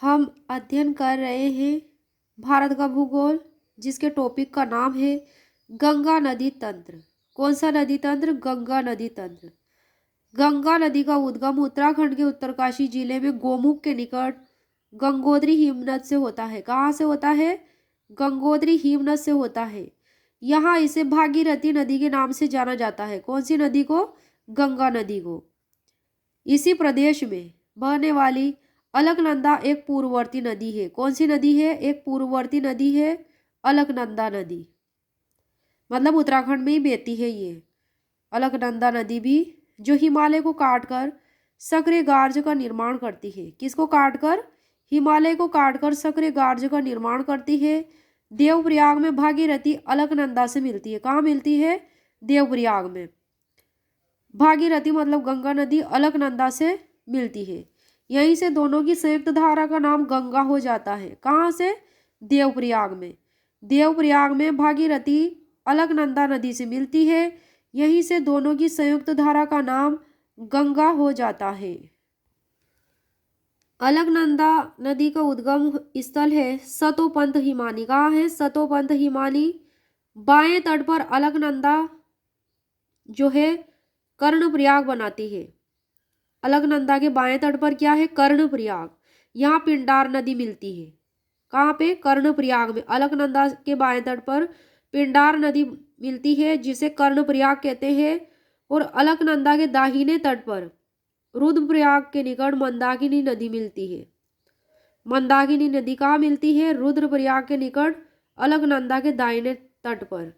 हम अध्ययन कर रहे हैं भारत का भूगोल, जिसके टॉपिक का नाम है गंगा नदी तंत्र। कौन सा नदी तंत्र? गंगा नदी तंत्र। गंगा नदी का उद्गम उत्तराखंड के उत्तरकाशी जिले में गोमुख के निकट गंगोत्री हिमनद से होता है। कहाँ से होता है? गंगोत्री हिमनद से होता है। यहाँ इसे भागीरथी नदी के नाम से जाना जाता है। कौन सी नदी को? गंगा नदी को। इसी प्रदेश में बहने वाली अलकनंदा एक पूर्ववर्ती नदी है। कौन सी नदी है? एक पूर्ववर्ती नदी है, अलकनंदा नदी। मतलब उत्तराखंड में ही बहती है ये अलकनंदा नदी भी, जो हिमालय को काटकर सक्रिय गार्ज का निर्माण करती है। किसको काटकर? हिमालय को काटकर सक्रिय गार्ज का निर्माण करती है। देवप्रयाग में भागीरथी अलकनंदा से मिलती है। कहाँ मिलती है? देवप्रयाग में। भागीरथी मतलब गंगा नदी अलकनंदा से मिलती है। यहीं से दोनों की संयुक्त धारा का नाम गंगा हो जाता है। कहाँ से? देवप्रयाग में। देवप्रयाग में भागीरथी अलकनंदा नदी से मिलती है। यहीं से दोनों की संयुक्त धारा का नाम गंगा हो जाता है। अलकनंदा नदी का उद्गम स्थल है सतोपंथ हिमानी। कहाँ है? सतोपंथ हिमानी। बाएं तट पर अलकनंदा जो है कर्णप्रयाग बनाती है। अलकनंदा के बाएं तट पर क्या है? कर्णप्रयाग। यहाँ पिंडार नदी मिलती है। कहाँ पे? कर्णप्रयाग में। अलकनंदा के बाएं तट पर पिंडार नदी मिलती है, जिसे कर्णप्रयाग कहते हैं। और अलकनंदा के दाहिने तट पर रुद्रप्रयाग के निकट मंदाकिनी नदी मिलती है। मंदाकिनी नदी कहाँ मिलती है? रुद्रप्रयाग के निकट, अलकनंदा के दाहिने तट पर।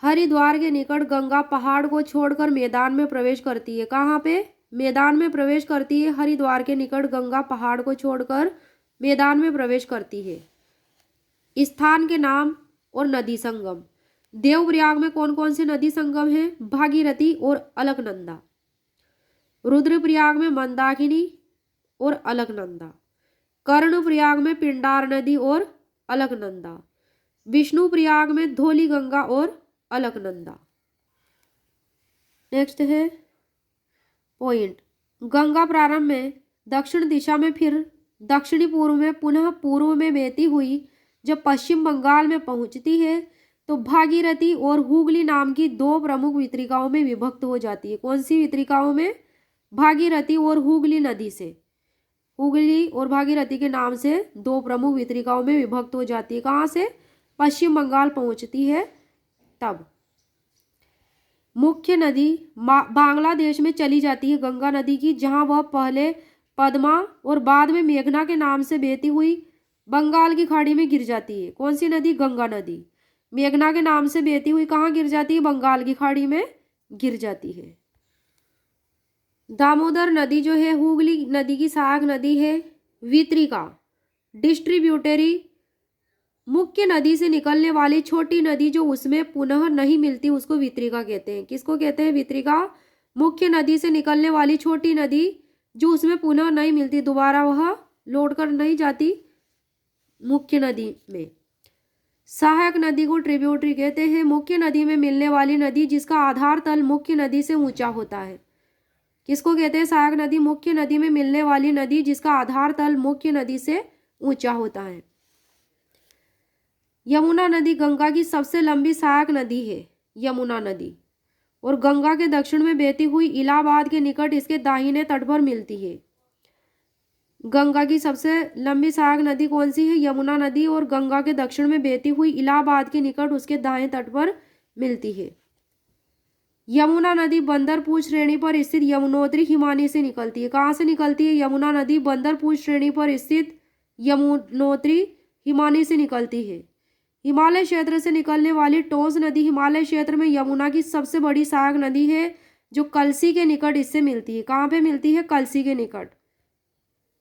हरिद्वार के निकट गंगा पहाड़ को छोड़कर मैदान में प्रवेश करती है। कहाँ पे? मैदान में प्रवेश करती है। हरिद्वार के निकट गंगा पहाड़ को छोड़कर मैदान में प्रवेश करती है। स्थान के नाम और नदी संगम। देवप्रयाग में कौन कौन से नदी संगम है? भागीरथी और अलकनंदा। रुद्रप्रयाग में मंदाकिनी और अलकनंदा। कर्णप्रयाग में पिंडार नदी और अलकनंदा। विष्णुप्रयाग में धौली गंगा और अलकनंदा। नेक्स्ट है पॉइंट। गंगा प्रारंभ में दक्षिण दिशा में, फिर दक्षिणी पूर्व में, पुनः पूर्व में बहती हुई जब पश्चिम बंगाल में पहुंचती है तो भागीरथी और हुगली नाम की दो प्रमुख वितरिकाओं में विभक्त हो जाती है। कौन सी वितरिकाओं में? भागीरथी और हुगली नदी से। हुगली और भागीरथी के नाम से दो प्रमुख वितरिकाओं में विभक्त हो जाती है। कहाँ से? पश्चिम बंगाल पहुंचती है तब। मुख्य नदी बांग्लादेश में चली जाती है गंगा नदी की, जहां वह पहले पद्मा और बाद में मेघना के नाम से बहती हुई बंगाल की खाड़ी में गिर जाती है। कौन सी नदी? गंगा नदी। मेघना के नाम से बहती हुई कहाँ गिर जाती है? बंगाल की खाड़ी में गिर जाती है। दामोदर नदी जो है हुगली नदी की सहायक नदी है। वितरिका डिस्ट्रीब्यूटरी। मुख्य नदी से निकलने वाली छोटी नदी जो उसमें पुनः नहीं मिलती उसको वितरिका कहते हैं। किसको कहते हैं? वितरिका। मुख्य नदी से निकलने वाली छोटी नदी जो उसमें पुनः नहीं मिलती, दोबारा वह लौट कर नहीं जाती मुख्य नदी में। सहायक नदी को ट्रिब्यूटरी कहते हैं। मुख्य नदी में मिलने वाली नदी जिसका आधार तल मुख्य नदी से ऊंचा होता है। किसको कहते हैं? सहायक नदी। मुख्य नदी में मिलने वाली नदी जिसका आधार तल मुख्य नदी से ऊंचा होता है। यमुना नदी गंगा की सबसे लंबी सहायक नदी है। यमुना नदी और गंगा के दक्षिण में बहती हुई इलाहाबाद के निकट इसके दाहिने तट पर मिलती है। गंगा की सबसे लंबी सहायक नदी कौन सी है? यमुना नदी। और गंगा के दक्षिण में बहती हुई इलाहाबाद के निकट उसके दाएं तट पर मिलती है। यमुना नदी बंदरपुर श्रेणी पर स्थित यमुनोत्री हिमानी से निकलती है। कहाँ से निकलती है? यमुना नदी बंदरपुर श्रेणी पर स्थित यमुनोत्री हिमानी से निकलती है। हिमालय क्षेत्र से निकलने वाली टोंस नदी हिमालय क्षेत्र में यमुना की सबसे बड़ी सहायक नदी है, जो कलसी के निकट इससे मिलती है। कहाँ पे मिलती है? कलसी के निकट।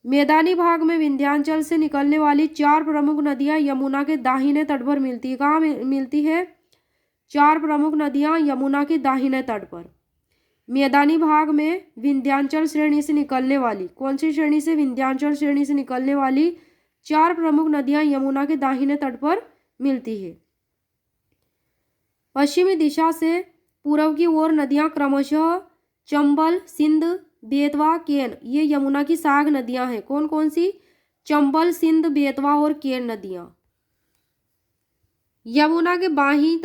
मैदानी भाग में विंध्याचल से निकलने वाली चार प्रमुख नदियां यमुना के दाहिने तट पर मिलती है। कहाँ मिलती है? चार प्रमुख नदियां यमुना के दाहिने तट पर। मैदानी भाग में विंध्याचल श्रेणी से निकलने वाली, कौन सी श्रेणी से? विंध्याचल श्रेणी से निकलने वाली चार प्रमुख नदियां यमुना के दाहिने तट पर मिलती है। पश्चिमी दिशा से पूर्व की ओर नदियां क्रमशः चंबल, सिंध, बेतवा, केन, ये यमुना की साग नदियां हैं। कौन कौन सी? चंबल, सिंध, बेतवा और केन नदियां। यमुना के बाईं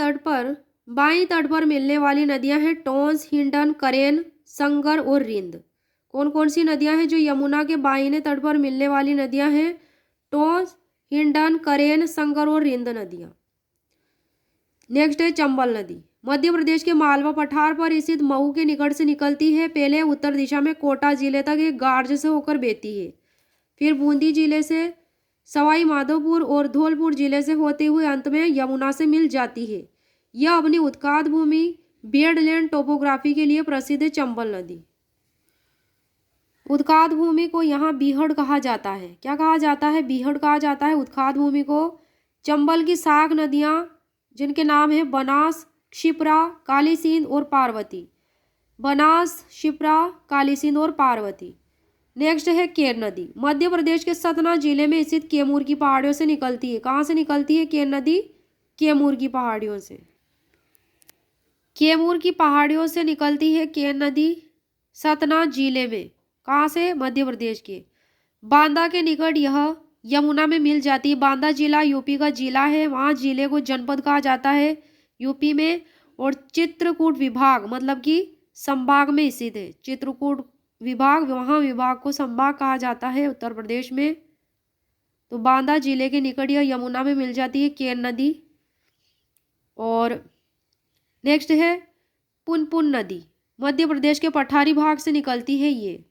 तट पर मिलने वाली नदियां हैं टोंस, हिंडन, करेन, संगर और रिंद। कौन कौन सी नदियां हैं जो यमुना के बाईं तट पर मिलने वाली नदियां हैं? टोंस, हिंडन, करेन, संगर और रिंद नदियां। नेक्स्ट है चंबल नदी। मध्य प्रदेश के मालवा पठार पर स्थित मऊ के निकट से निकलती है। पहले उत्तर दिशा में कोटा जिले तक एक गार्ज से होकर बहती है। फिर बूंदी जिले से सवाई माधोपुर और धौलपुर जिले से होते हुए अंत में यमुना से मिल जाती है। यह अपनी उत्काद भूमि, बेडलैंड टोपोग्राफी के लिए प्रसिद्ध है। चंबल नदी। उत्काद भूमि को यहाँ बीहड़ कहा जाता है। क्या कहा जाता है? बीहड़ कहा जाता है उत्काद भूमि को। चंबल की साग नदियाँ जिनके नाम है बनास, क्षिप्रा, काली सिंध और पार्वती। बनास, क्षिप्रा, काली सिंध और पार्वती। नेक्स्ट है केन नदी। मध्य प्रदेश के सतना जिले में स्थित कैमूर की पहाड़ियों से निकलती है। कहाँ से निकलती है केन नदी? कैमूर की पहाड़ियों से। कैमूर की पहाड़ियों से निकलती है केन नदी सतना जिले में। कहाँ से? मध्य प्रदेश के। बांदा के निकट यह यमुना में मिल जाती है। बांदा जिला यूपी का जिला है। वहाँ जिले को जनपद कहा जाता है यूपी में। और चित्रकूट विभाग मतलब कि संभाग में स्थित है। चित्रकूट विभाग, वहाँ विभाग को संभाग कहा जाता है उत्तर प्रदेश में। तो बांदा जिले के निकट यह यमुना में मिल जाती है केन नदी। और नेक्स्ट है पुनपुन नदी। मध्य प्रदेश के पठारी भाग से निकलती है ये।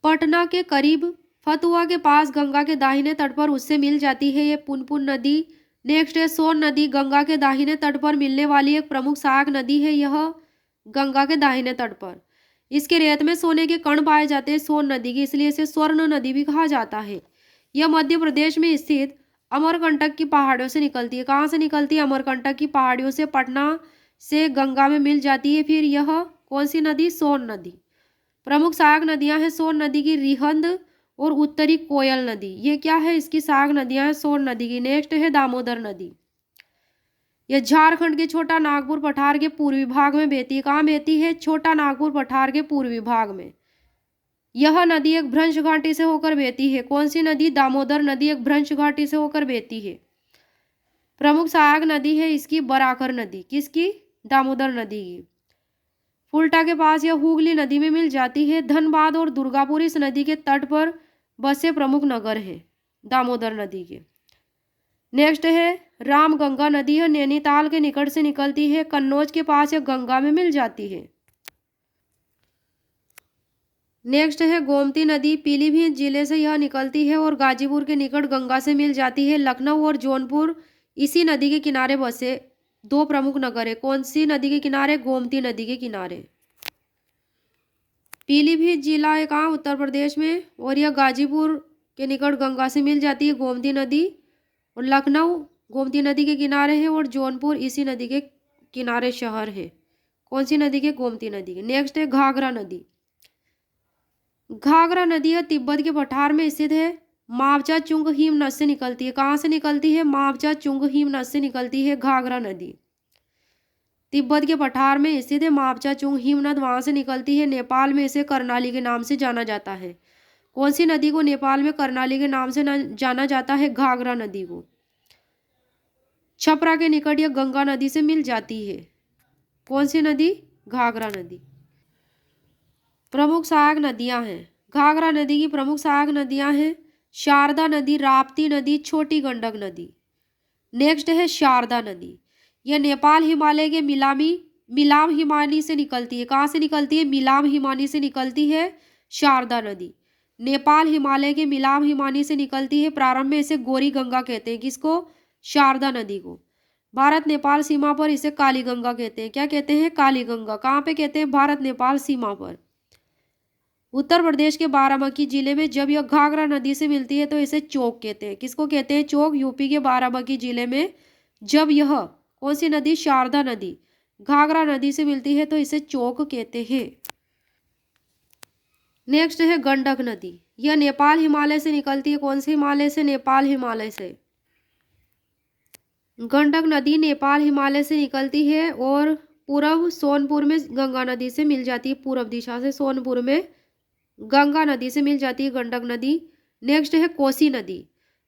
पटना के करीब फतुआ के पास गंगा के दाहिने तट पर उससे मिल जाती है ये पुनपुन नदी। नेक्स्ट है सोन नदी। गंगा के दाहिने तट पर मिलने वाली एक प्रमुख सहायक नदी है यह गंगा के दाहिने तट पर। इसके रेत में सोने के कण पाए जाते हैं सोन नदी की, इसलिए इसे स्वर्ण नदी भी कहा जाता है। यह मध्य प्रदेश में स्थित अमरकंटक की पहाड़ियों से निकलती है। कहाँ से निकलती है? अमरकंटक की पहाड़ियों से पटना से गंगा में मिल जाती है। फिर यह कौन सी नदी? सोन नदी। प्रमुख सहायक नदियां हैं सोन नदी की रिहंद और उत्तरी कोयल नदी। ये क्या है? इसकी सहायक नदियां हैं सोन नदी की। नेक्स्ट है दामोदर नदी। यह झारखंड के छोटा नागपुर पठार के पूर्वी भाग में बहती है। कहाँ बहती है? छोटा नागपुर पठार के पूर्वी भाग में। यह नदी एक भ्रंश घाटी से होकर बहती है। कौन सी नदी? दामोदर नदी एक भ्रंश घाटी से होकर बहती है। प्रमुख सहायक नदी है इसकी बराकर नदी। किसकी? दामोदर नदी की। फुल्टा के पास यह हुगली नदी में मिल जाती है। धनबाद और दुर्गापुर इस नदी के तट पर बसे प्रमुख नगर हैं दामोदर नदी के। नेक्स्ट है रामगंगा नदी। यह नैनीताल के निकट से निकलती है। कन्नौज के पास यह गंगा में मिल जाती है। नेक्स्ट है गोमती नदी। पीलीभीत जिले से यह निकलती है और गाजीपुर के निकट गंगा से मिल जाती है। लखनऊ और जौनपुर इसी नदी के किनारे बसे दो प्रमुख नगर है। कौन सी नदी के किनारे? गोमती नदी के किनारे। पीलीभीत जिला है कहाँ? उत्तर प्रदेश में। और यह गाजीपुर के निकट गंगा से मिल जाती है गोमती नदी। और लखनऊ गोमती नदी के किनारे है और जौनपुर इसी नदी के किनारे शहर है। कौन सी नदी के? गोमती नदी के। नेक्स्ट है घाघरा नदी। घाघरा नदी है तिब्बत के पठार में स्थित है। मावचा चुंग हिमनद से निकलती है। कहाँ से निकलती है? मावचा चुंग हिमनद से निकलती है घाघरा नदी। तिब्बत के पठार में स्थित है मावचा चुंग हिमनद, वहां से निकलती है। नेपाल में इसे कर्णाली के नाम से जाना जाता है। कौन सी नदी को नेपाल में कर्णाली के नाम से जाना जाता है? घाघरा नदी को। छपरा के निकट यह गंगा नदी से मिल जाती है। कौन सी नदी? घाघरा नदी। प्रमुख सहायक नदियां हैं। घाघरा नदी की प्रमुख सहायक नदियां हैं शारदा नदी, राप्ती नदी, छोटी गंडक नदी। नेक्स्ट है शारदा नदी। यह नेपाल हिमालय के मिलाम हिमानी से निकलती है। कहाँ से निकलती है? मिलाम हिमानी से निकलती है शारदा नदी। नेपाल हिमालय के मिलाम हिमानी से निकलती है। प्रारंभ में इसे गोरी गंगा कहते हैं। किसको? शारदा नदी को। भारत नेपाल सीमा पर इसे काली गंगा कहते हैं। क्या कहते हैं? काली गंगा। कहाँ पे कहते हैं? भारत नेपाल सीमा पर। उत्तर प्रदेश के बाराबंकी जिले में जब यह घाघरा नदी से मिलती है तो इसे चोक कहते हैं। किसको कहते हैं? चोक। यूपी के बाराबंकी जिले में जब यह कौन सी नदी? शारदा नदी घाघरा नदी से मिलती है तो इसे चोक कहते हैं। नेक्स्ट है गंडक नदी। यह नेपाल हिमालय से निकलती है। कौन से हिमालय से? नेपाल हिमालय से। गंडक नदी नेपाल हिमालय से निकलती है और पूर्व सोनपुर में गंगा नदी से मिल जाती है, पूर्व दिशा से सोनपुर में गंगा नदी से मिल जाती है गंडक नदी। नेक्स्ट है कोसी नदी,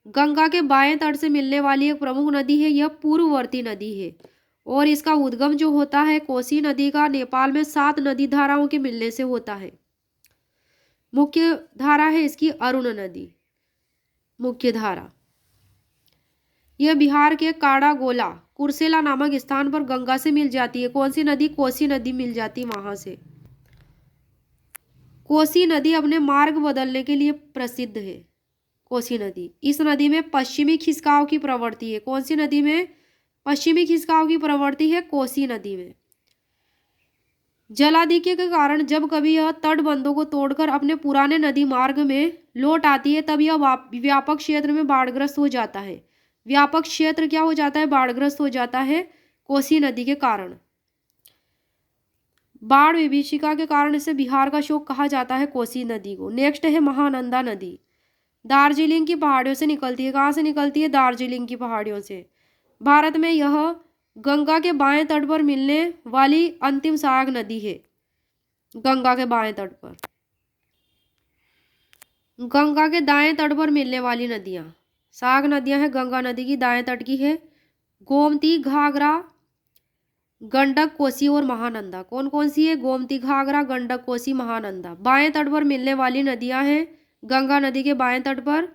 गंगा के बाएं तट से मिलने वाली एक प्रमुख नदी है, यह पूर्ववर्ती नदी है और इसका उद्गम जो होता है कोसी नदी का नेपाल में 7 नदी धाराओं के मिलने से होता है। मुख्य धारा है इसकी अरुण नदी, मुख्य धारा। यह बिहार के काड़ागोला कुर्सेला नामक स्थान पर गंगा से मिल जाती है। कौन सी नदी? कोसी नदी मिल जाती है वहां से। कोसी नदी अपने मार्ग बदलने के लिए प्रसिद्ध है। कोसी नदी, इस नदी में पश्चिमी खिसकाव की प्रवृत्ति है। कौन सी नदी में पश्चिमी खिसकाव की प्रवृत्ति है? कोसी नदी में। जलाधिक्य के कारण जब कभी यह तटबंधों को तोड़कर अपने पुराने नदी मार्ग में लौट आती है तब यह व्यापक क्षेत्र में बाढ़ग्रस्त हो जाता है। व्यापक क्षेत्र क्या हो जाता है? बाढ़ग्रस्त हो जाता है कोसी नदी के कारण। बाढ़ विभीषिका के कारण इसे बिहार का शोक कहा जाता है कोसी नदी को। नेक्स्ट है महानंदा नदी, दार्जिलिंग की पहाड़ियों से निकलती है। कहाँ से निकलती है? दार्जिलिंग की पहाड़ियों से। भारत में यह गंगा के बाएं तट पर मिलने वाली अंतिम सहायक नदी है। गंगा के बाएं तट पर, गंगा के दाएं तट पर मिलने वाली नदियां, सहायक नदियां हैं गंगा नदी की, दाएं तट की है गोमती, घाघरा, गंडक, कोसी और महानंदा। कौन कौन सी है? गोमती, घाघरा, गंडक, कोसी, महानंदा। बाएं तट पर मिलने वाली नदियां हैं गंगा नदी के बाएं तट पर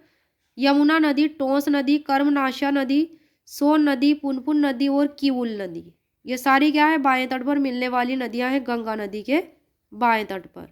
यमुना नदी, टोंस नदी, कर्मनाशा नदी, सोन नदी, पुनपुन नदी और किवुल नदी। ये सारी क्या है? बाएं तट पर मिलने वाली नदियां हैं गंगा नदी के बाएं तट पर।